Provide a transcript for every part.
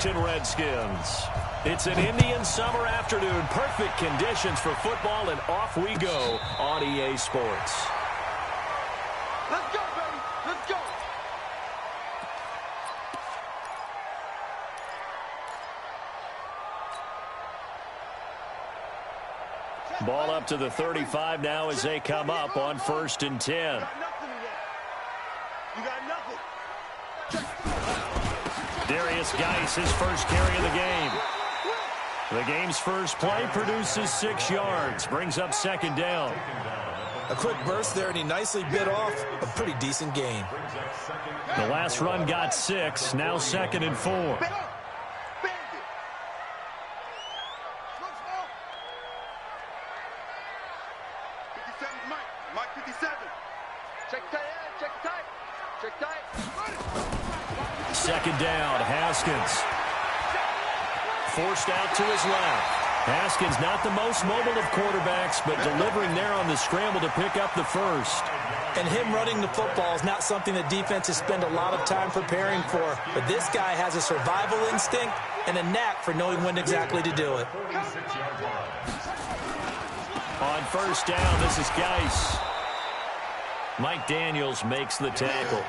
Washington Redskins. It's an Indian summer afternoon. Perfect conditions for football, and off we go on EA Sports. Let's go, baby. Let's go. Ball up to the 35 now as they come up on 1st and 10. You got nothing. Darius Geis, his first carry of the game. The game's first play produces 6 yards, brings up 2nd down. A quick burst there, and he nicely bit off a pretty decent gain. The last run got 6, now 2nd and 4. Mike 57. Check tight, check tight, check tight. 2nd down, Haskins. Forced out to his left. Haskins not the most mobile of quarterbacks, but delivering there on the scramble to pick up the first. And him running the football is not something that defenses spend a lot of time preparing for. But this guy has a survival instinct and a knack for knowing when exactly to do it. On 1st down, this is Geis. Mike Daniels makes the tackle.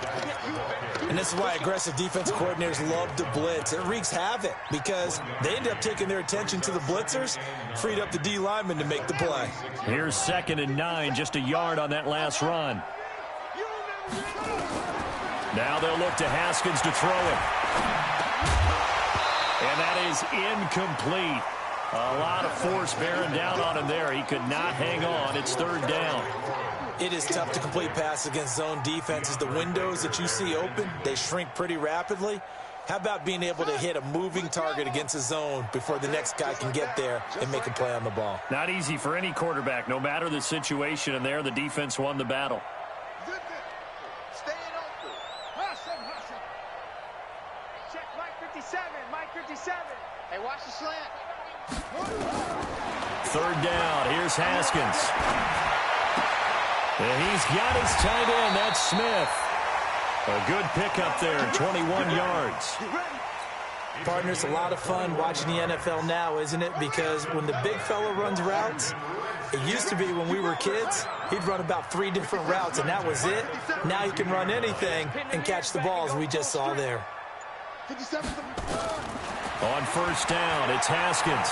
And this is why aggressive defense coordinators love to blitz. It wreaks havoc because they end up taking their attention to the blitzers, freed up the D lineman to make the play. Here's 2nd and 9, just a yard on that last run. Now they'll look to Haskins to throw it. And that is incomplete. A lot of force bearing down on him there. He could not hang on. It's 3rd down. It is tough to complete pass against zone defenses. The windows that you see open, they shrink pretty rapidly. How about being able to hit a moving target against a zone before the next guy can get there and make a play on the ball? Not easy for any quarterback, no matter the situation, and there the defense won the battle. Staying open. Check Mike 57, Mike 57. Hey, watch the slant. 3rd down, here's Haskins. And he's got his tight end, that's Smith. A good pickup there, 21 yards. Partner, it's a lot of fun watching the NFL now, isn't it? Because when the big fella runs routes, it used to be when we were kids, he'd run about 3 different routes, and that was it. Now he can run anything and catch the balls we just saw there. On 1st down, it's Haskins.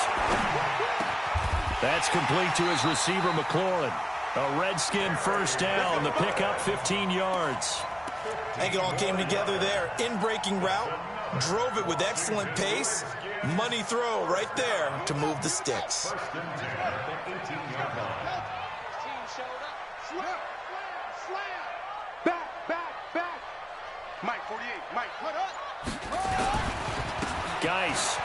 That's complete to his receiver, McLaurin. A Redskin 1st down, the pickup 15 yards. I think it all came together there. In-breaking route, drove it with excellent pace. Money throw right there to move the sticks. Back. Mike 48, Mike, put up. Geis.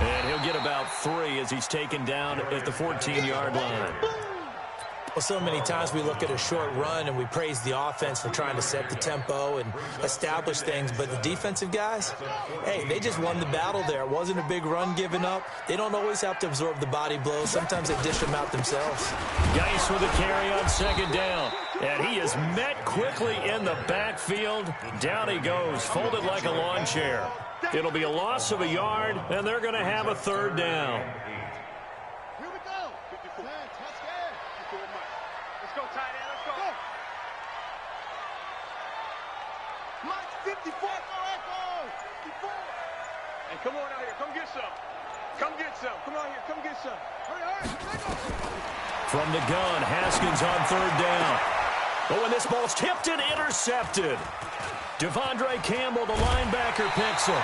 And he'll get about 3 as he's taken down at the 14-yard line. Well, so many times we look at a short run and we praise the offense for trying to set the tempo and establish things, but the defensive guys, hey, they just won the battle there. It wasn't a big run given up. They don't always have to absorb the body blows. Sometimes they dish them out themselves. Geis with a carry on 2nd down. And he is met quickly in the backfield. Down he goes, folded like a lawn chair. It'll be a loss of a yard, and they're going to have a 3rd down. Here we go. 54. Touchdown. 54, Mike. Let's go, tight end. Let's go. Mike 54. Go, 54. Hey, come on out here. Come get some. Come get some. Come on here. Come get some. Hurry. From the gun, Haskins on 3rd down. But when this ball's tipped and intercepted, Devondre Campbell, the linebacker, picks it.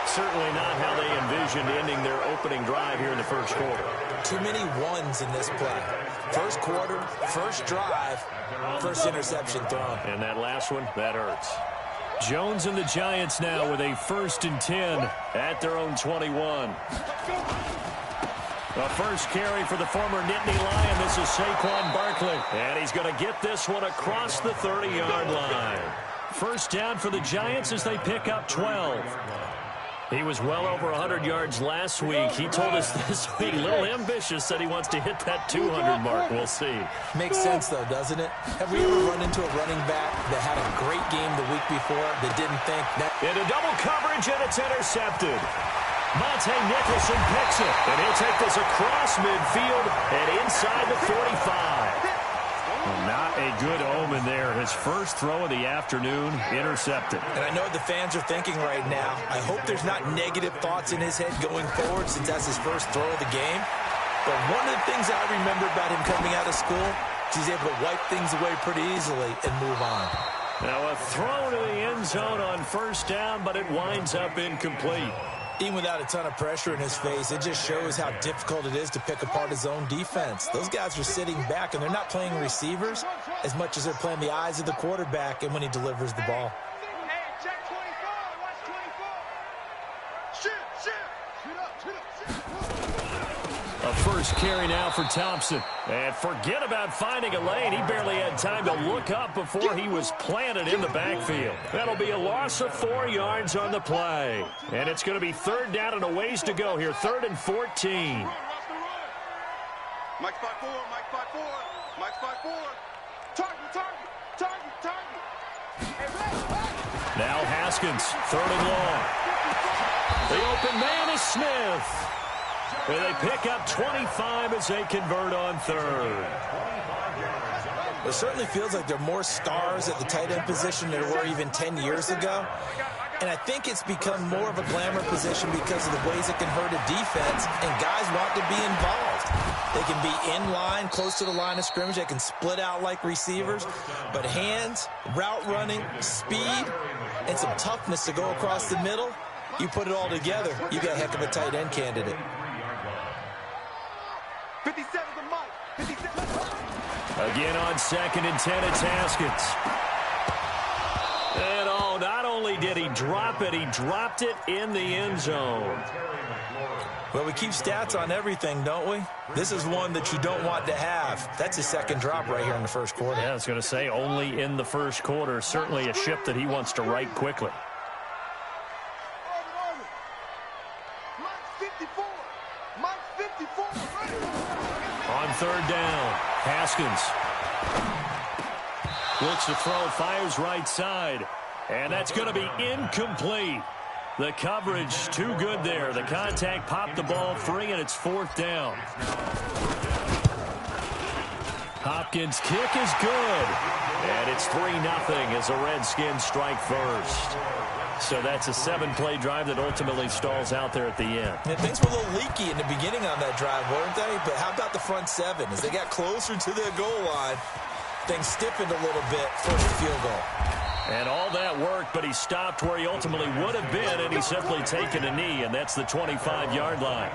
Certainly not how they envisioned ending their opening drive here in the 1st quarter. Too many ones in this play. 1st quarter, 1st drive, 1st interception thrown. And that last one, that hurts. Jones and the Giants now with a 1st and 10 at their own 21. The first carry for the former Nittany Lion. This is Saquon Barkley. And he's going to get this one across the 30-yard line. 1st down for the Giants as they pick up 12. He was well over 100 yards last week. He told us this week, a little ambitious, said he wants to hit that 200 mark. We'll see. Makes sense, though, doesn't it? Have we ever run into a running back that had a great game the week before that didn't think that? Into double coverage, and it's intercepted. Monte Nicholson picks it, and he'll take this across midfield and inside the 45. Well, not a good omen there. His first throw of the afternoon, intercepted. And I know what the fans are thinking right now. I hope there's not negative thoughts in his head going forward since that's his first throw of the game. But one of the things I remember about him coming out of school is he's able to wipe things away pretty easily and move on. Now a throw to the end zone on first down, but it winds up incomplete. Even without a ton of pressure in his face, it just shows how difficult it is to pick apart his own defense. Those guys are sitting back, and they're not playing receivers as much as they're playing the eyes of the quarterback and when he delivers the ball. Hey, check 24. Watch 24. Shoot up. A first carry now for Thompson. And forget about finding a lane. He barely had time to look up before he was planted in the backfield. That'll be a loss of 4 yards on the play. And it's going to be third down and a ways to go here. 3rd and 14. Mike 5-4. Mike 5-4. Target. Now Haskins, 3rd and long. The open man is Smith. And they pick up 25 as they convert on 3rd. It certainly feels like there are more stars at the tight end position than there were even 10 years ago. And I think it's become more of a glamour position because of the ways it can hurt a defense, and guys want to be involved. They can be in line, close to the line of scrimmage. They can split out like receivers. But hands, route running, speed, and some toughness to go across the middle, you put it all together, you got a heck of a tight end candidate. 57 to Mike. 57. Again on 2nd and 10, it's Haskins. And oh, not only did he drop it, he dropped it in the end zone. Well, we keep stats on everything, don't we? This is one that you don't want to have. That's his second drop right here in the first quarter. Yeah, I was going to say only in the first quarter. Certainly a ship that he wants to right quickly. On 3rd down, Haskins looks to throw, fires right side, and that's going to be incomplete. The coverage too good there. The contact popped the ball free, and it's 4th down. Hopkins' kick is good, and it's 3-0 as the Redskins strike first. So that's a 7-play drive that ultimately stalls out there at the end. And things were a little leaky in the beginning on that drive, weren't they? But how about the front 7? As they got closer to the goal line, things stiffened a little bit for the field goal. And all that worked, but he stopped where he ultimately would have been, and he's simply taken a knee, and that's the 25-yard line.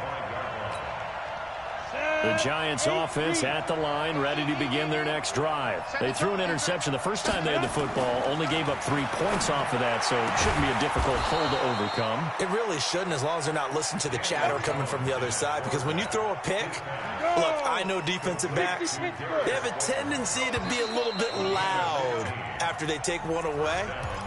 The Giants offense at the line, ready to begin their next drive. They threw an interception the first time they had the football, only gave up 3 points off of that, so it shouldn't be a difficult hole to overcome. It really shouldn't, as long as they're not listening to the chatter coming from the other side, because when you throw a pick, look, I know defensive backs, they have a tendency to be a little bit loud after they take one away,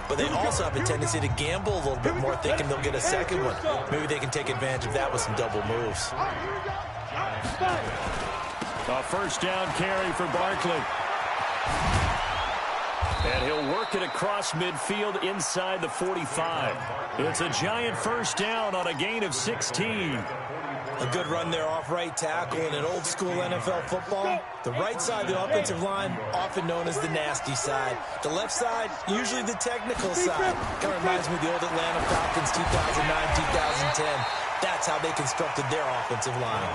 but they also have a tendency to gamble a little bit more, thinking they'll get a second one. Maybe they can take advantage of that with some double moves. A first down carry for Barkley. And he'll work it across midfield inside the 45. It's a Giant first down on a gain of 16. A good run there off right tackle in an old school NFL football. The right side of the offensive line, often known as the nasty side. The left side, usually the technical side. Kind of reminds me of the old Atlanta Falcons 2009-2010. That's how they constructed their offensive line.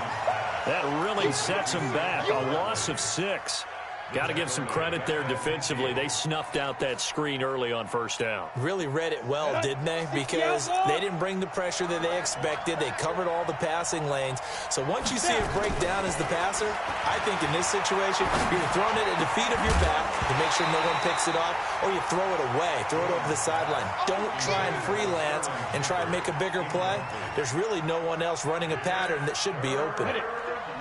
That really sets them back. A loss of 6. Got to give some credit there defensively. They snuffed out that screen early on first down. Really read it well, didn't they? Because they didn't bring the pressure that they expected. They covered all the passing lanes. So once you see it break down as the passer, I think in this situation, you're throwing it at the feet of your back to make sure no one picks it off, or you throw it away, throw it over the sideline. Don't try and freelance and try and make a bigger play. There's really no one else running a pattern that should be open.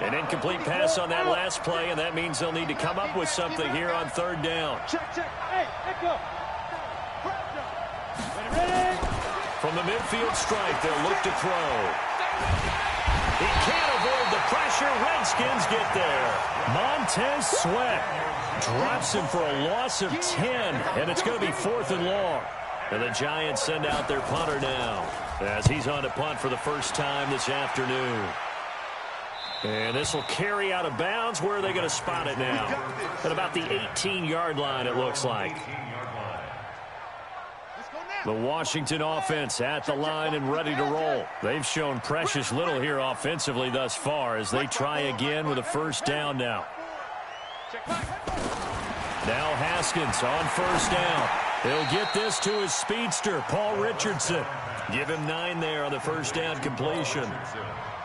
An incomplete pass on that last play, and that means they'll need to come up with something here on third down. Check. Hey, echo. From from the midfield stripe, they'll look to throw. He can't avoid the pressure. Redskins get there. Montez Sweat drops him for a loss of 10, and it's going to be 4th and long. And the Giants send out their punter now as he's on to punt for the first time this afternoon. And this will carry out of bounds. Where are they going to spot it now? At about the 18-yard line, it looks like. The Washington offense at the line and ready to roll. They've shown precious little here offensively thus far as they try again with a first down now. Now Haskins on first down. He'll get this to his speedster, Paul Richardson. Give him 9 there on the first down completion.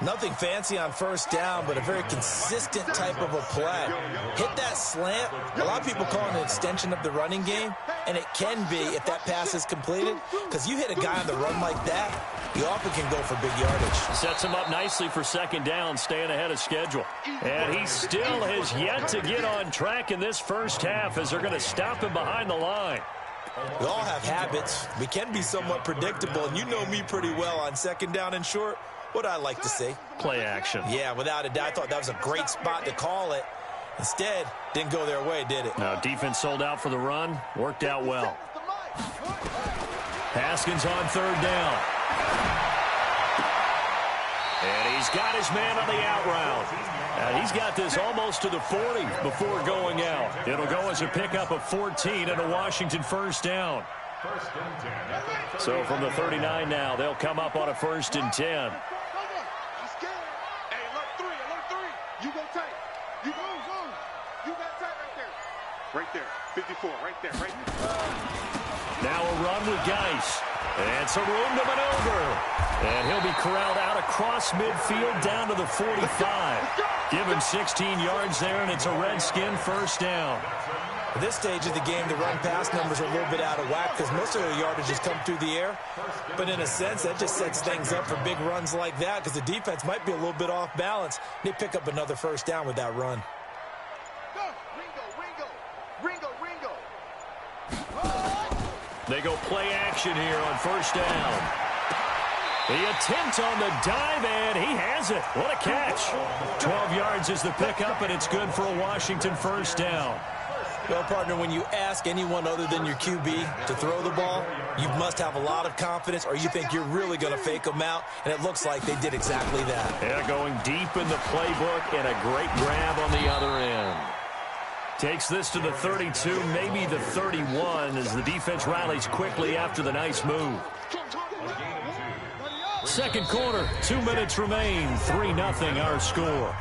Nothing fancy on first down, but a very consistent type of a play. Hit that slant. A lot of people call it an extension of the running game, and it can be if that pass is completed, because you hit a guy on the run like that, you often can go for big yardage. Sets him up nicely for second down, staying ahead of schedule. And he still has yet to get on track in this first half as they're going to stop him behind the line. We all have habits. We can be somewhat predictable, and you know me pretty well on second down and short. What I like to see. Play action. Yeah, without a doubt. I thought that was a great spot to call it. Instead, didn't go their way, did it? Now, defense sold out for the run. Worked out well. Haskins on third down. And he's got his man on the out route. And he's got this almost to the 40 before going out. It'll go as a pickup of 14 and a Washington first down. So from the 39 now, they'll come up on a 1st and 10. You go tight. You go. You got tight right there. Right there. 54. Right there. Right there. Now a run with Geis. And some room to maneuver. And he'll be corralled out across midfield down to the 45. Give him 16 yards there, and it's a Redskin first down. At this stage of the game, the run-pass numbers are a little bit out of whack because most of their yardage has come through the air. But in a sense, that just sets things up for big runs like that because the defense might be a little bit off balance. They pick up another first down with that run. Ringo. They go play action here on first down. The attempt on the dive, and he has it. What a catch. 12 yards is the pickup, and it's good for a Washington first down. Well, partner, when you ask anyone other than your QB to throw the ball, you must have a lot of confidence or you think you're really going to fake them out, and it looks like they did exactly that. Yeah, going deep in the playbook and a great grab on the other end. Takes this to the 32, maybe the 31, as the defense rallies quickly after the nice move. Second quarter, 2 minutes remain, 3-0 our score.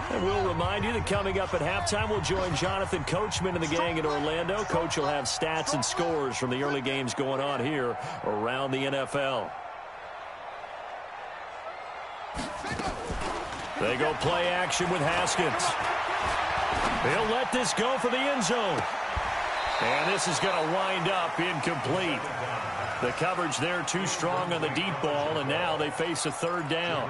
And we'll remind you that coming up at halftime, we'll join Jonathan Coachman and the gang in Orlando. Coach will have stats and scores from the early games going on here around the NFL. They go play action with Haskins. He'll let this go for the end zone. And this is going to wind up incomplete. The coverage there too strong on the deep ball, and now they face a third down.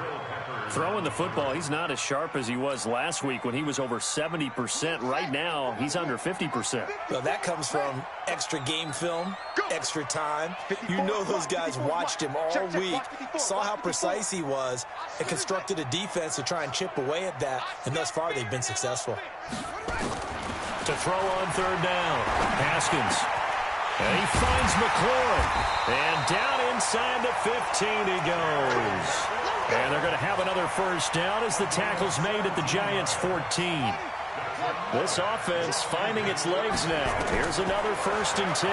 Throwing the football, he's not as sharp as he was last week when he was over 70%. Right now, he's under 50%. Well, that comes from extra game film, extra time. You know those guys watched him all week, saw how precise he was, and constructed a defense to try and chip away at that. And thus far, they've been successful. To throw on third down, Haskins. And he finds McLaurin. And down inside the 15 he goes. And they're going to have another first down as the tackle's made at the Giants' 14. This offense finding its legs now. Here's another 1st and 10.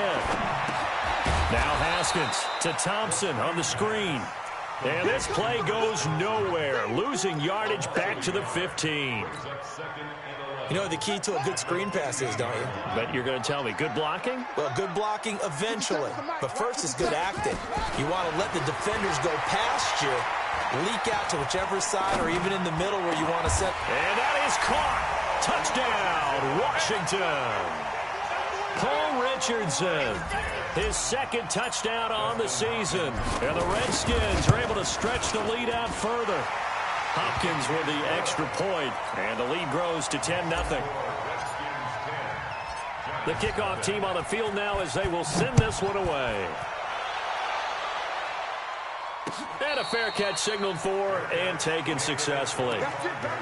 Now Haskins to Thompson on the screen. And this play goes nowhere. Losing yardage back to the 15. You know what the key to a good screen pass is, don't you? But you're going to tell me, good blocking? Well, good blocking eventually. But first is good acting. You want to let the defenders go past you, leak out to whichever side or even in the middle where you want to set. And that is caught. Touchdown, Washington. Paul Richardson, his second touchdown on the season. And the Redskins are able to stretch the lead out further. Hopkins with the extra point, and the lead grows to 10-0. The kickoff team on the field now as they will send this one away. And a fair catch signaled for and taken successfully. That's it, baby.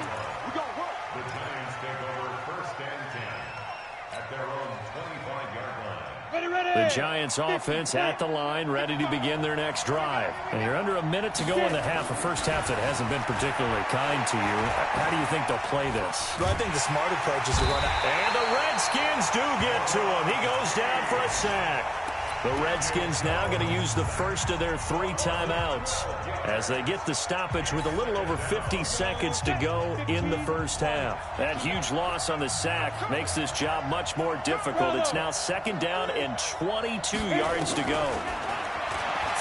We gonna work. The Giants take over 1st and 10 at their own 25-yard line. The Giants offense at the line, ready to begin their next drive. And you're under a minute to go in the half, a first half that hasn't been particularly kind to you. How do you think they'll play this? Well, I think the smart approach is to run out. And the Redskins do get to him. He goes down for a sack. The Redskins now going to use the first of their 3 timeouts as they get the stoppage with a little over 50 seconds to go in the first half. That huge loss on the sack makes this job much more difficult. It's now 2nd down and 22 yards to go.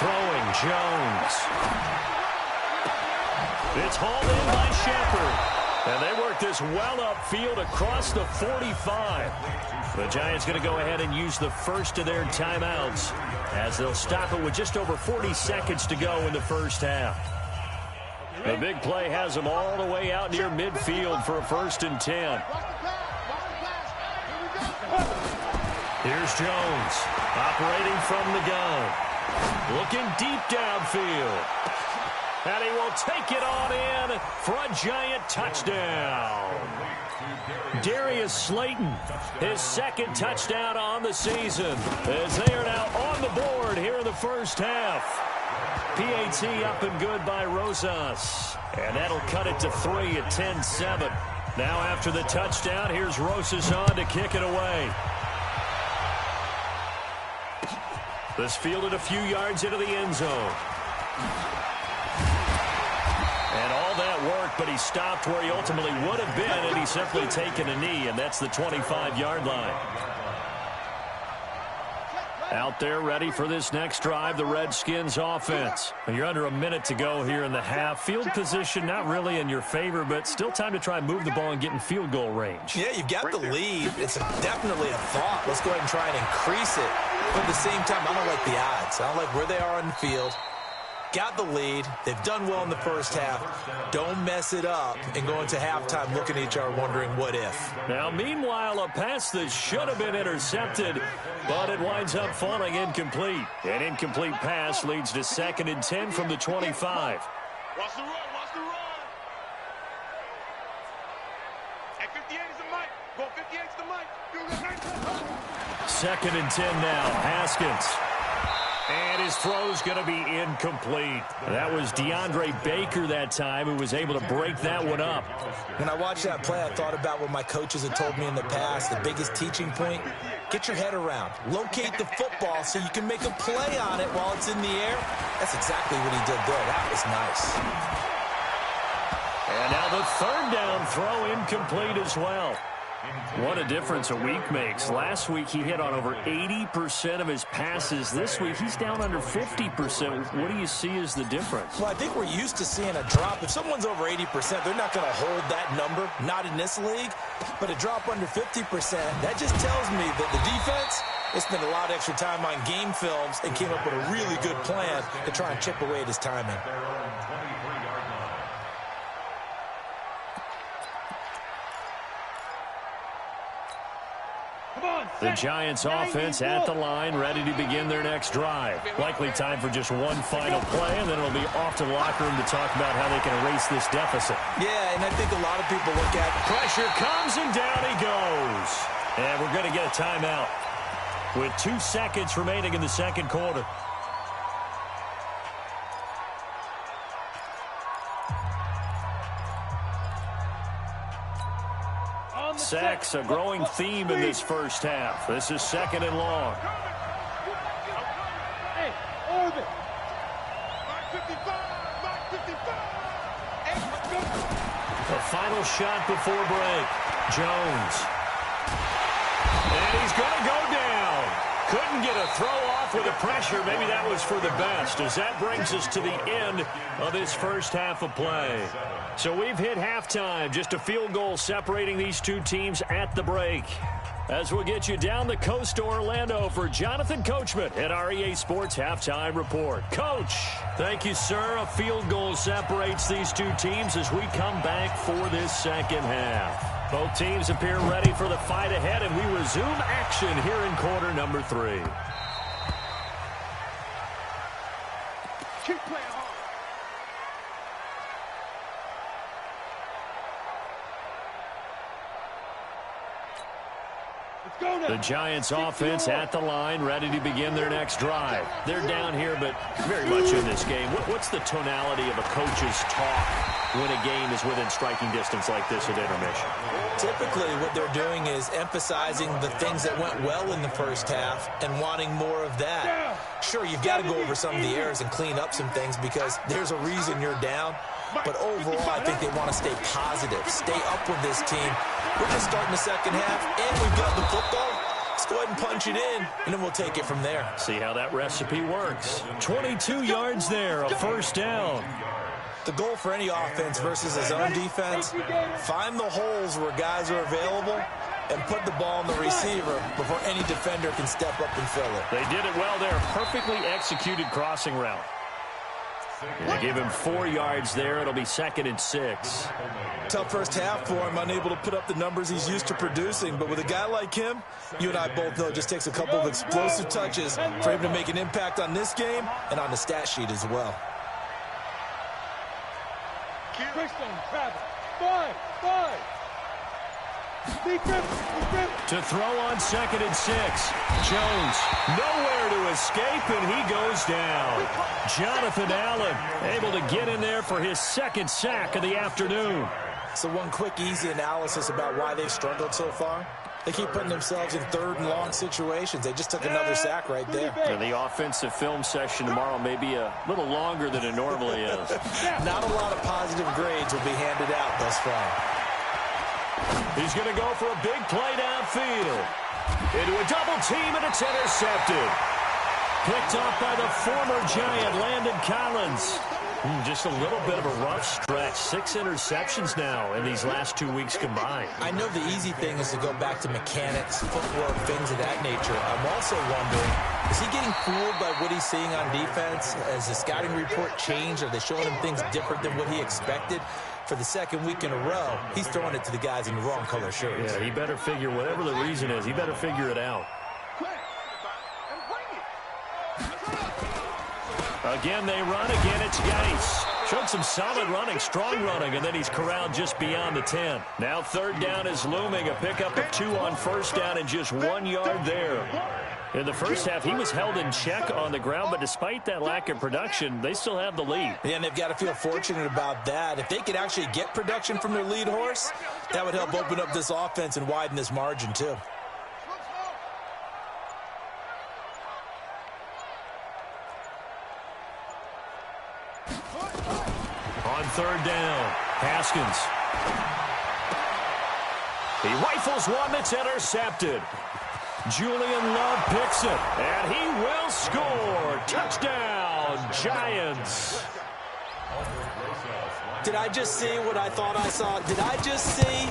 Throwing Jones. It's hauled in by Shepard. And they work this well upfield across the 45. The Giants going to go ahead and use the first of their timeouts as they'll stop it with just over 40 seconds to go in the first half. The big play has them all the way out near midfield for a 1st and 10. Here's Jones operating from the gun. Looking deep downfield. And he will take it on in for a Giant touchdown. Darius Slayton, his 2nd touchdown on the season, as they are now on the board here in the first half. PAT up and good by Rosas. And that'll cut it to 3 at 10-7. Now after the touchdown, here's Rosas on to kick it away. This fielded a few yards into the end zone. And all that worked, but he stopped where he ultimately would have been, and he's simply taken a knee, and that's the 25-yard line. Out there ready for this next drive, the Redskins offense. You're under a minute to go here in the half. Field position not really in your favor, but still time to try and move the ball and get in field goal range. Yeah, you've got the lead. It's definitely a thought. Let's go ahead and try and increase it. But at the same time, I don't like the odds. I don't like where they are on the field. Got the lead. They've done well in the first half. Don't mess it up and go into halftime looking at each other wondering what if. Now, meanwhile, a pass that should have been intercepted, but it winds up falling incomplete. An incomplete pass leads to 2nd and 10 from the 25. Watch the run, watch the run. At 58 is the mic. Go 58 is the mic. 2nd and 10 now. Haskins. And his throw's going to be incomplete. That was DeAndre Baker that time who was able to break that one up. When I watched that play, I thought about what my coaches had told me in the past. The biggest teaching point, get your head around. Locate the football so you can make a play on it while it's in the air. That's exactly what he did there. That was nice. And now the 3rd down throw incomplete as well. What a difference a week makes. Last week he hit on over 80% of his passes. This week he's down under 50%. What do you see as the difference? Well, I think we're used to seeing a drop. If someone's over 80%, they're not going to hold that number, not in this league. But a drop under 50%, that just tells me that the defense, they spent a lot of extra time on game films and came up with a really good plan to try and chip away at his timing. The Giants offense at the line, ready to begin their next drive. Likely time for just one final play, and then it'll be off to the locker room to talk about how they can erase this deficit. Yeah, and I think a lot of people look at pressure comes, and down he goes. And we're going to get a timeout with 2 seconds remaining in the 2nd quarter. Sacks, a growing theme in this first half. This is 2nd and long. Hey, orbit. Mark 55, Mark 55. The final shot before break. Jones. And he's going to go down. Couldn't get a throw off with the pressure. Maybe that was for the best, as that brings us to the end of this first half of play. So we've hit halftime, just a field goal separating these two teams at the break. As we'll get you down the coast to Orlando for Jonathan Coachman at our EA Sports Halftime Report. Coach, thank you, sir. A field goal separates these two teams as we come back for this second half. Both teams appear ready for the fight ahead, and we resume action here in quarter number 3. Keep playing hard. The Giants offense at the line, ready to begin their next drive. They're down here, but very much in this game. What's the tonality of a coach's talk when a game is within striking distance like this at intermission? Typically, what they're doing is emphasizing the things that went well in the first half and wanting more of that. Sure, you've got to go over some of the errors and clean up some things because there's a reason you're down. But overall, I think they want to stay positive, stay up with this team. We're just starting the second half, and we've got the football. Let's go ahead and punch it in, and then we'll take it from there. See how that recipe works. 22 yards there, a first down. The goal for any offense versus his own defense, find the holes where guys are available and put the ball on the receiver before any defender can step up and fill it. They did it well there. Perfectly executed crossing route. They give him 4 yards there. It'll be 2nd and 6. Tough first half for him, unable to put up the numbers he's used to producing. But with a guy like him, you and I both know it just takes a couple of explosive touches for him to make an impact on this game and on the stat sheet as well. To throw on 2nd and 6. Jones nowhere to escape, and he goes down. Jonathan Allen able to get in there for his 2nd sack of the afternoon. So one quick, easy analysis about why they've struggled so far. They keep putting themselves in 3rd and long situations. They just took another sack right there. And the offensive film session tomorrow may be a little longer than it normally is. Not a lot of positive grades will be handed out thus far. He's going to go for a big play downfield. Into a double team, and it's intercepted. Picked off by the former Giant, Landon Collins. Just a little bit of a rough stretch. 6 interceptions now in these last 2 weeks combined. I know the easy thing is to go back to mechanics, footwork, things of that nature. I'm also wondering, is he getting fooled by what he's seeing on defense? Has the scouting report changed? Are they showing him things different than what he expected? For the 2nd week in a row, he's throwing it to the guys in the wrong color shirts. Yeah, he better figure, whatever the reason is, he better figure it out. Again, they run. Again, it's Geis. Showed some solid running, strong running, and then he's corralled just beyond the 10. Now 3rd down is looming. A pickup of 2 on 1st down and just 1 yard there. In the first half, he was held in check on the ground, but despite that lack of production, they still have the lead. Yeah, and they've got to feel fortunate about that. If they could actually get production from their lead horse, that would help open up this offense and widen this margin, too. On 3rd down, Haskins. He rifles one that's intercepted. Julian Love picks it, and he will score. Touchdown, Giants. Did I just see what I thought I saw? Did I just see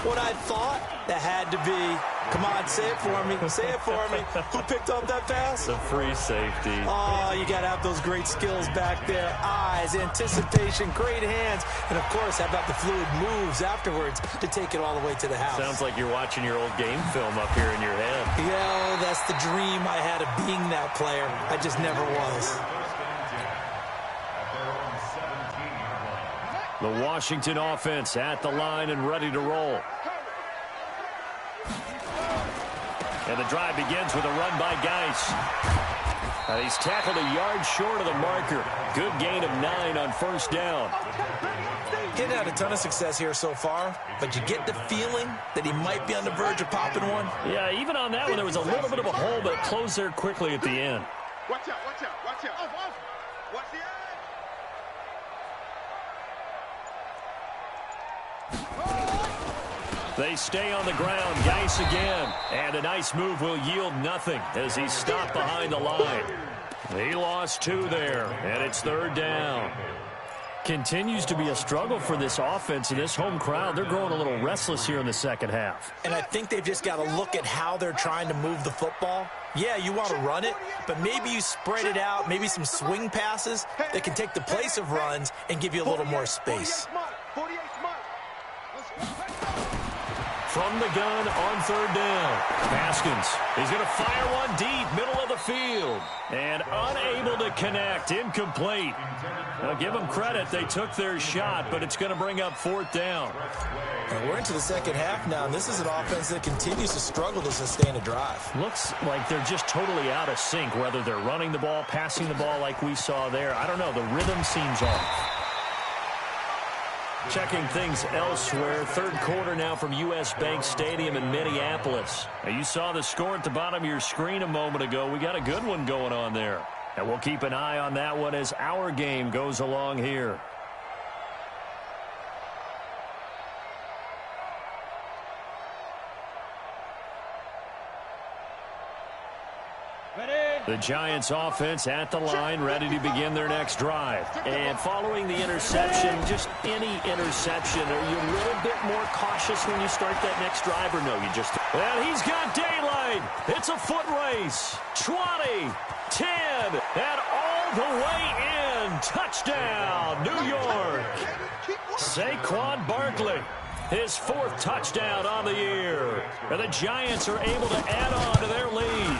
what I thought? That had to be. Come on, say it for me. Say it for me. Who picked up that pass? The free safety. Oh, you got to have those great skills back there. Eyes, anticipation, great hands. And, of course, how about the fluid moves afterwards to take it all the way to the house? Sounds like you're watching your old game film up here in your head. Yeah, that's the dream I had of being that player. I just never was. The Washington offense at the line and ready to roll. And the drive begins with a run by Geis. And he's tackled a yard short of the marker. Good gain of 9 on 1st down. He hadn't had a ton of success here so far, but you get the feeling that he might be on the verge of popping one. Yeah, even on that one, there was a little bit of a hole, but it closed there quickly at the end. Watch out, watch out, watch out. Watch the edge. They stay on the ground. Geis again. And a nice move will yield nothing as he's stopped behind the line. He lost 2 there, and it's 3rd down. Continues to be a struggle for this offense and this home crowd. They're growing a little restless here in the second half. And I think they've just got to look at how they're trying to move the football. Yeah, you want to run it, but maybe you spread it out, maybe some swing passes that can take the place of runs and give you a little more space. from the gun on third down. Haskins, he's going to fire one deep, middle of the field. And unable to connect, incomplete. Now give them credit, they took their shot, but it's going to bring up fourth down. And we're into the second half now, and this is an offense that continues to struggle to sustain a drive. Looks like they're just totally out of sync, whether they're running the ball, passing the ball like we saw there. I don't know, the rhythm seems off. Checking things elsewhere, third quarter now from U.S. Bank Stadium in Minneapolis. Now, you saw the score at the bottom of your screen a moment ago. We got a good one going on there. And we'll keep an eye on that one as our game goes along here. The Giants offense at the line, ready to begin their next drive. And following the interception, just any interception, are you a little bit more cautious when you start that next drive, or no, you just... And he's got daylight. It's a foot race. 20, 10, and all the way in. Touchdown, New York. Saquon Barkley, his fourth touchdown on the year. And the Giants are able to add on to their lead.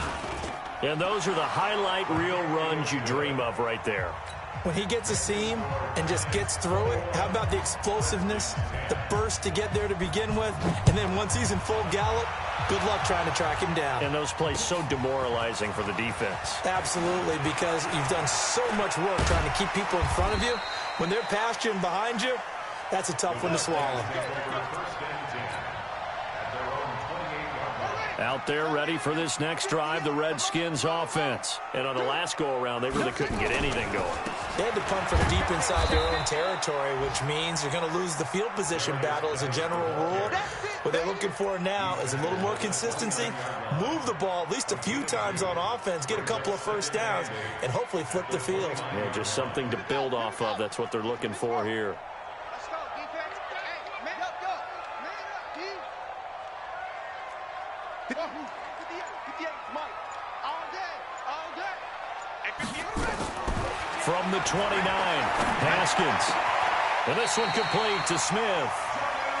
And those are the highlight reel runs you dream of right there. When he gets a seam and just gets through it, how about the explosiveness, the burst to get there to begin with, and then once he's in full gallop, good luck trying to track him down. And those plays so demoralizing for the defense. Absolutely, because you've done so much work trying to keep people in front of you. When they're past you and behind you, that's a tough one to swallow. Out there ready for this next drive, the Redskins offense. And on the last go-around, they really couldn't get anything going. They had to punt from deep inside their own territory, which means you're going to lose the field position battle as a general rule. What they're looking for now is a little more consistency, move the ball at least a few times on offense, get a couple of first downs, and hopefully flip the field. Yeah, just something to build off of. That's what they're looking for here. From the 29, Haskins. And this one complete to Smith.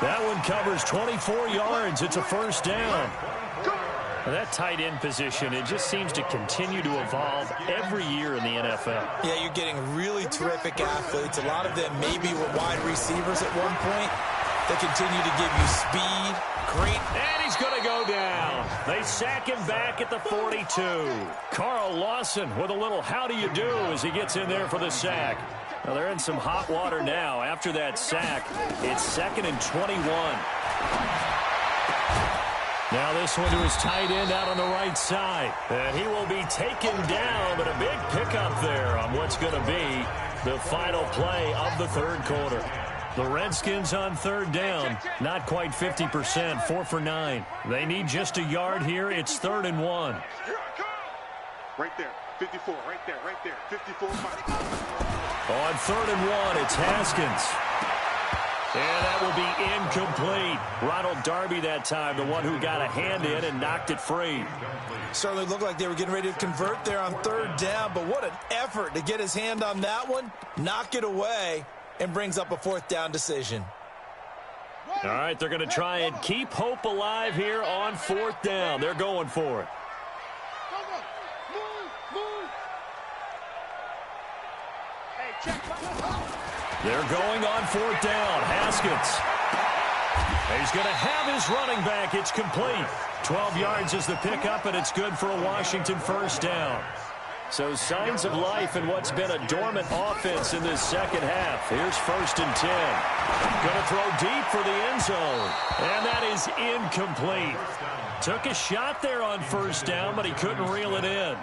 That one covers 24 yards. It's a first down. And that tight end position, it just seems to continue to evolve every year in the NFL. Yeah, you're getting really terrific athletes. A lot of them maybe were wide receivers at one point. They continue to give you speed, great. And he's going to go down. They sack him back at the 42. Carl Lawson with a little how do you do as he gets in there for the sack. Well, they're in some hot water now. After that sack, it's 2nd and 21. Now this one to his tight end out on the right side. And he will be taken down, but a big pickup there on what's going to be the final play of the third quarter. The Redskins on third down, not quite 50%, 4 for 9. They need just a yard here. It's 3rd and 1. Right there, 54, right there, 54. On 3rd and 1, it's Haskins. And that will be incomplete. Ronald Darby that time, the one who got a hand in and knocked it free. Certainly looked like they were getting ready to convert there on third down, but what an effort to get his hand on that one, knock it away, and brings up a 4th down decision. All right, they're going to try and keep hope alive here on 4th down. They're going for it. They're going on 4th down. Haskins. He's going to have his running back. It's complete. 12 yards is the pickup, and it's good for a Washington first down. So signs of life in what's been a dormant offense in this second half. Here's 1st and 10. Going to throw deep for the end zone. And that is incomplete. Took a shot there on first down, but he couldn't reel it in.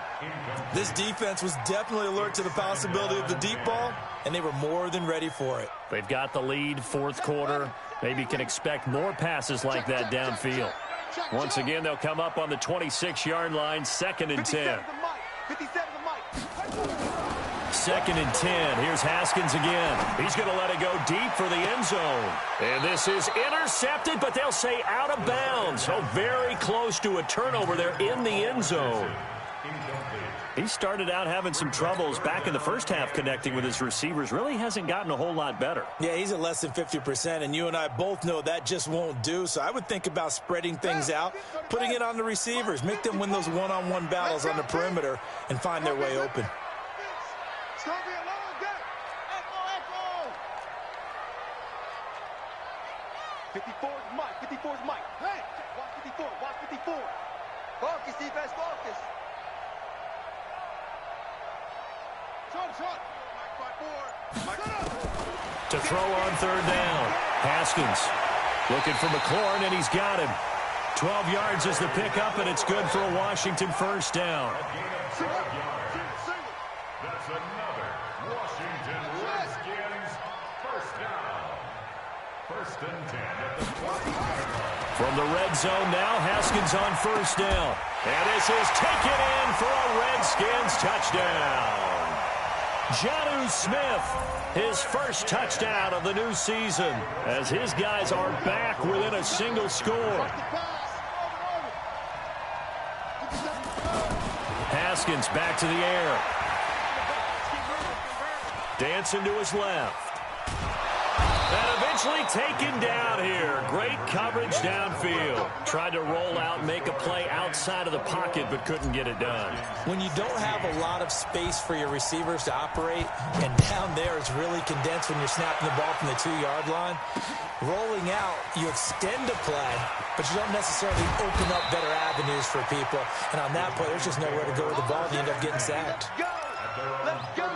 This defense was definitely alert to the possibility of the deep ball, and they were more than ready for it. They've got the lead, 4th quarter. Maybe can expect more passes like that downfield. Once again, they'll come up on the 26-yard line, 2nd and 10. 2nd and 10. Here's Haskins again. He's going to let it go deep for the end zone. And this is intercepted, but they'll say out of bounds. So very close to a turnover there in the end zone. He started out having some troubles back in the first half connecting with his receivers. Really hasn't gotten a whole lot better. Yeah, he's at less than 50%, and you and I both know that just won't do. So I would think about spreading things out, putting it on the receivers, make them win those one-on-one battles on the perimeter and find their way open. It's going to be a long game. Echo, echo. 54 is Mike. 54 is Mike. Hey, watch 54. Watch 54. Focus, defense, focus. To throw on third down. Haskins looking for McLaurin, and he's got him. 12 yards is the pickup, and it's good for a Washington first down. That's another Washington Redskins first down. First and 10 at the 20-yard line. From the red zone now, Haskins on first down. And this is taken in for a Redskins touchdown. Jonnu Smith, his first touchdown of the new season, as his guys are back within a single score. Haskins back to the air. Dancing to his left. And eventually taken down here. Great coverage downfield. Tried to roll out, make a play outside of the pocket, but couldn't get it done. When you don't have a lot of space for your receivers to operate, and down there it's really condensed when you're snapping the ball from the 2-yard line, rolling out, you extend a play, but you don't necessarily open up better avenues for people. And on that play, there's just nowhere to go with the ball. You end up getting sacked. Let's go.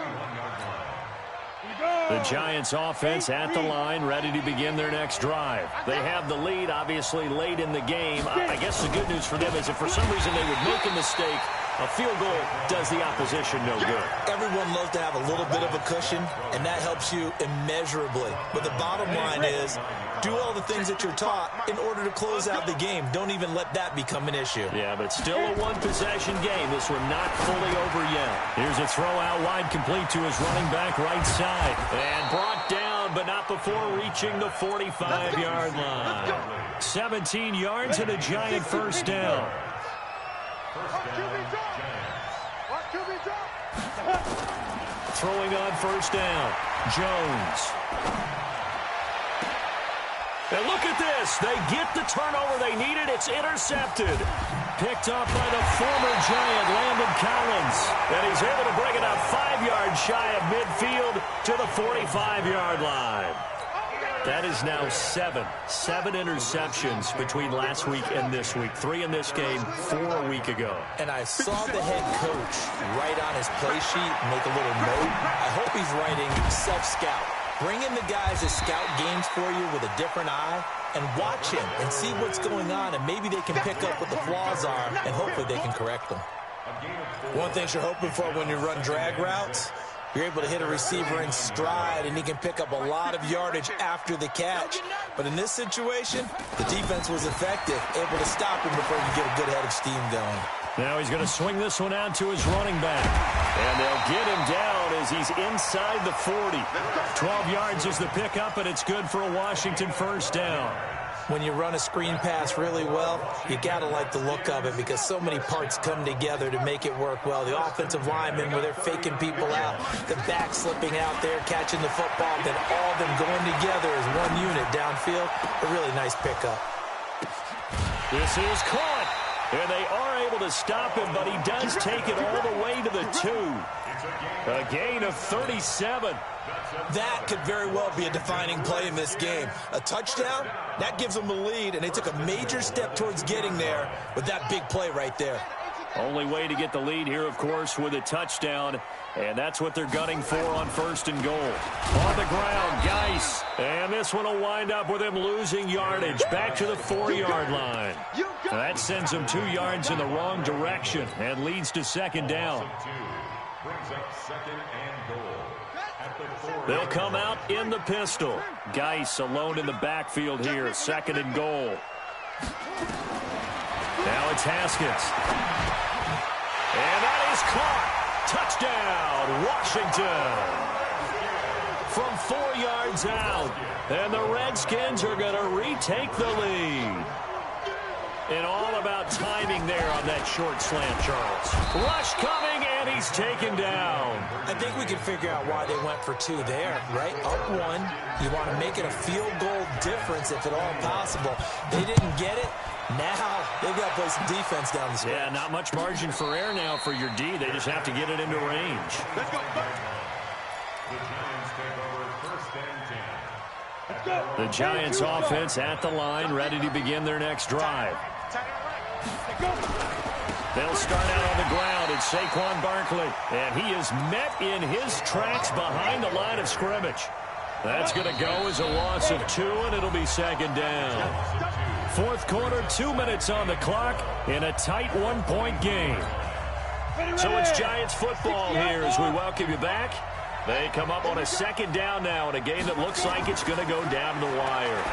The Giants offense at the line, ready to begin their next drive. They have the lead, obviously, late in the game. I guess the good news for them is if for some reason they would make a mistake, a field goal does the opposition no good. Everyone loves to have a little bit of a cushion, and that helps you immeasurably. But the bottom line is, do all the things that you're taught in order to close out the game. Don't even let that become an issue. Yeah, but still a one-possession game. This one not fully over yet. Here's a throw out wide, complete to his running back right side. And brought down, but not before reaching the 45-yard line. 17 yards and a Giant first down. Throwing on first down, Jones. And look at this. They get the turnover they needed. It's intercepted. Picked up by the former Giant, Landon Collins. And he's able to bring it up 5 yards shy of midfield to the 45-yard line. That is now 7 interceptions between last week and this week. 3 in this game, 4 a week ago. And I saw the head coach write on his play sheet, make a little note. I hope he's writing self-scout. Bring in the guys that scout games for you with a different eye and watch him and see what's going on, and maybe they can pick up what the flaws are, and hopefully they can correct them. One thing you're hoping for when you run drag routes, you're able to hit a receiver in stride, and he can pick up a lot of yardage after the catch. But in this situation, the defense was effective, able to stop him before you get a good head of steam going. Now he's going to swing this one out to his running back. And they'll get him down as he's inside the 40. 12 yards is the pickup, and it's good for a Washington first down. When you run a screen pass really well, you got to like the look of it because so many parts come together to make it work well. The offensive linemen, where they're faking people out, the back slipping out there, catching the football, then all of them going together as one unit downfield. A really nice pickup. This is caught. And they are able to stop him, but he does take it all the way to the 2. A gain of 37. That could very well be a defining play in this game. A touchdown, that gives them the lead, and they took a major step towards getting there with that big play right there. Only way to get the lead here, of course, with a touchdown. And that's what they're gunning for on first and goal. On the ground, Geis. And this one will wind up with him losing yardage back to the 4-yard line. That sends him 2 yards in the wrong direction and leads to second down. They'll come out in the pistol. Geis alone in the backfield here, second and goal. Now it's Haskins. And that is caught. Touchdown, Washington. From 4 yards out. And the Redskins are going to retake the lead. And all about timing there on that short slant, Charles. Rush coming, And he's taken down. I think we can figure out why they went for 2 there, right? Up 1. You want to make it a field goal difference if at all possible. They didn't get it. Now they've got to play some defense down the stretch. Yeah, not much margin for error now for your D. They just have to get it into range. Let's go. The Giants take over 1st and 10. The Giants offense at the line, ready to begin their next drive. They'll start out on the ground. It's Saquon Barkley, and he is met in his tracks behind the line of scrimmage. That's going to go as a loss of 2, and it'll be 2nd down. 4th quarter, 2 minutes on the clock in a tight 1-point game. So it's Giants football here as we welcome you back. They come up on a 2nd down now in a game that looks like it's going to go down the wire.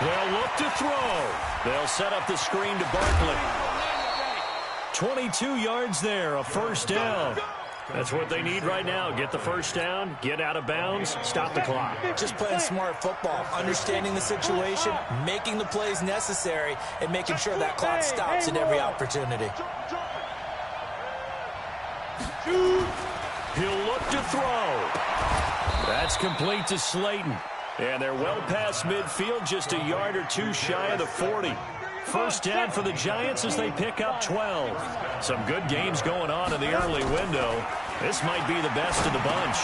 They'll look to throw. They'll set up the screen to Barkley. 22 yards there, a 1st down. That's what they need right now. Get the 1st down, get out of bounds, stop the clock. Just playing smart football, understanding the situation, making the plays necessary, and making sure that clock stops at every opportunity. He'll look to throw. That's complete to Slayton. And they're well past midfield, just a yard or 2 shy of the 40. 1st down for the Giants as they pick up 12. Some good games going on in the early window. This might be the best of the bunch.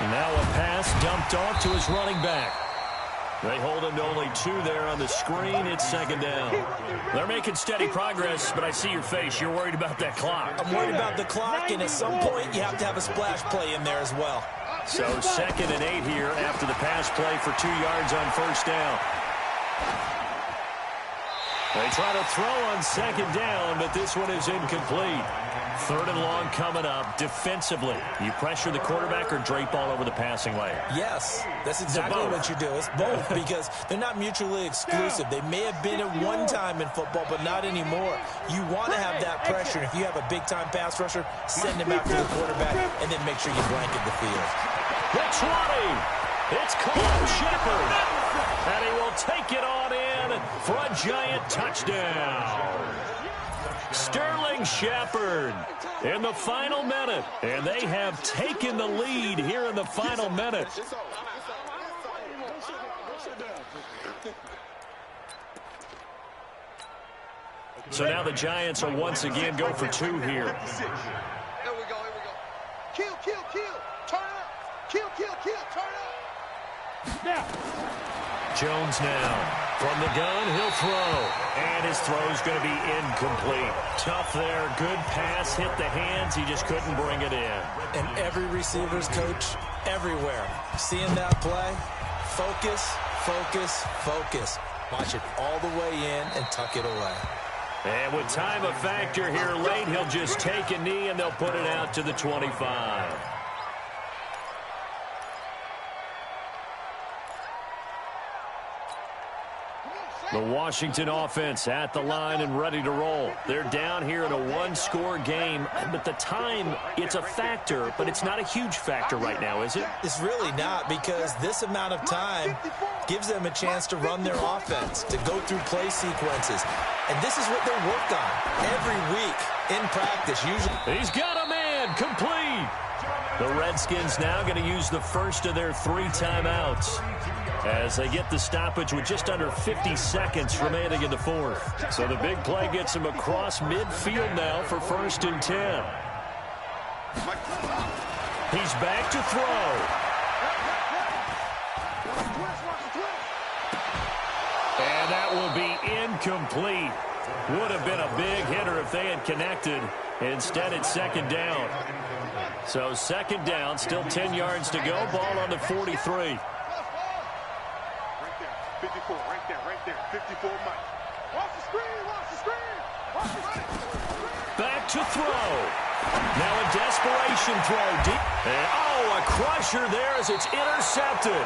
And now a pass dumped off to his running back. They hold him to only 2 there on the screen. It's 2nd down. They're making steady progress, but I see your face. You're worried about that clock. I'm worried about the clock, and at some point you have to have a splash play in there as well. So 2nd and 8 here after the pass play for 2 yards on 1st down. They try to throw on 2nd down, but this one is incomplete. 3rd and long coming up. Defensively, you pressure the quarterback or drape all over the passing lane? Yes, that's exactly what you do. It's both because they're not mutually exclusive. They may have been at one time in football, but not anymore. You want to have that pressure. If you have a big-time pass rusher, send him after the quarterback, and then make sure you blanket the field. The 20. It's Cole Shepard. And he will take it on in for a Giant touchdown. Sterling Shepard in the final minute. And they have taken the lead here in the final minute. So now the Giants will once again go for 2 here. Here we go. Kill. Turn up. Kill. Turn up. Now. Jones now. From the gun, he'll throw. And his throw's going to be incomplete. Tough there. Good pass. Hit the hands. He just couldn't bring it in. And every receiver's coach, everywhere, seeing that play, focus. Watch it all the way in and tuck it away. And with time a factor here late, he'll just take a knee and they'll put it out to the 25. The Washington offense at the line and ready to roll. They're down here in a 1-score game, but the time, it's a factor, but it's not a huge factor right now, is it? It's really not, because this amount of time gives them a chance to run their offense, to go through play sequences. And this is what they work on every week in practice, usually. He's got a man, complete. The Redskins now going to use the first of their 3 timeouts as they get the stoppage with just under 50 seconds remaining in the 4th. So the big play gets him across midfield now for 1st and 10. He's back to throw. And that will be incomplete. Would have been a big hitter if they had connected. Instead, it's 2nd down. So 2nd down, still 10 yards to go. Ball on the 43. 54, right there. 54 Mike. Watch the screen. Back to throw. Now a desperation throw deep. And a crusher there as it's intercepted.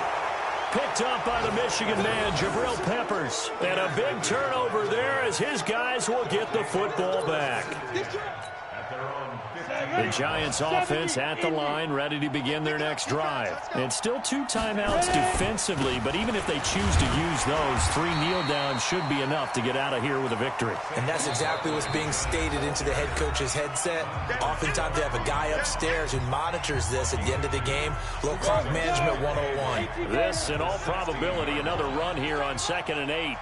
Picked up by the Michigan man, Jabril Peppers. And a big turnover there as his guys will get the football back. At their own 50. The Giants offense at the line, ready to begin their next drive. And still 2 timeouts defensively, but even if they choose to use those, 3 kneel downs should be enough to get out of here with a victory. And that's exactly what's being stated into the head coach's headset. Oftentimes they have a guy upstairs who monitors this at the end of the game. Low clock management 101. This, in all probability, another run here on 2nd and 8.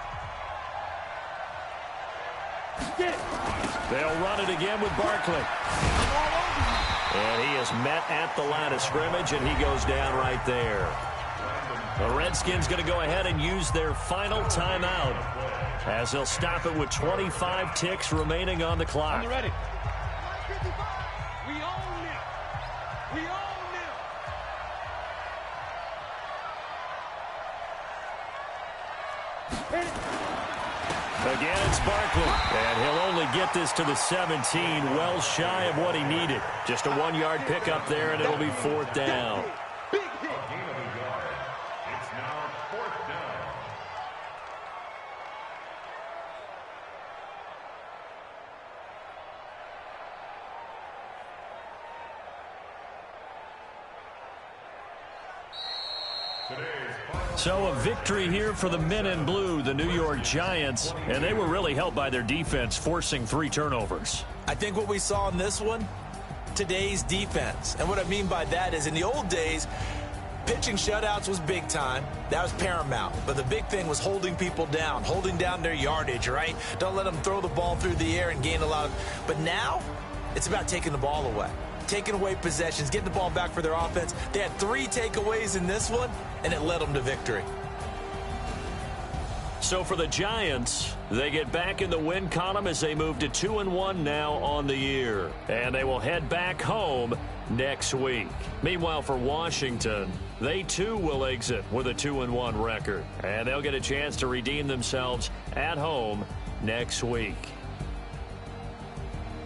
They'll run it again with Barkley. And he is met at the line of scrimmage, and he goes down right there. The Redskins going to go ahead and use their final timeout as they'll stop it with 25 ticks remaining on the clock. You ready? We own it. We own it. Again, it's Barkley, and he'll only get this to the 17, well shy of what he needed. Just a 1-yard pickup there, and it'll be 4th down. Big hit. It's now 4th down. So a victory here for the men in blue, the New York Giants, and they were really helped by their defense, forcing 3 turnovers. I think what we saw in this one, today's defense. And what I mean by that is in the old days, pitching shutouts was big time. That was paramount. But the big thing was holding people down, holding down their yardage, right? Don't let them throw the ball through the air and gain a lot of... But now, it's about taking the ball away. Taking away possessions, getting the ball back for their offense. They had 3 takeaways in this one, and it led them to victory. So for the Giants, they get back in the win column as they move to 2-1 now on the year. And they will head back home next week. Meanwhile, for Washington, they too will exit with a 2-1 record. And they'll get a chance to redeem themselves at home next week.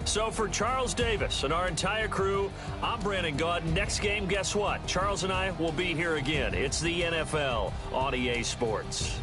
So for Charles Davis and our entire crew, I'm Brandon Gaud. Next game, guess what? Charles and I will be here again. It's the NFL on EA Sports.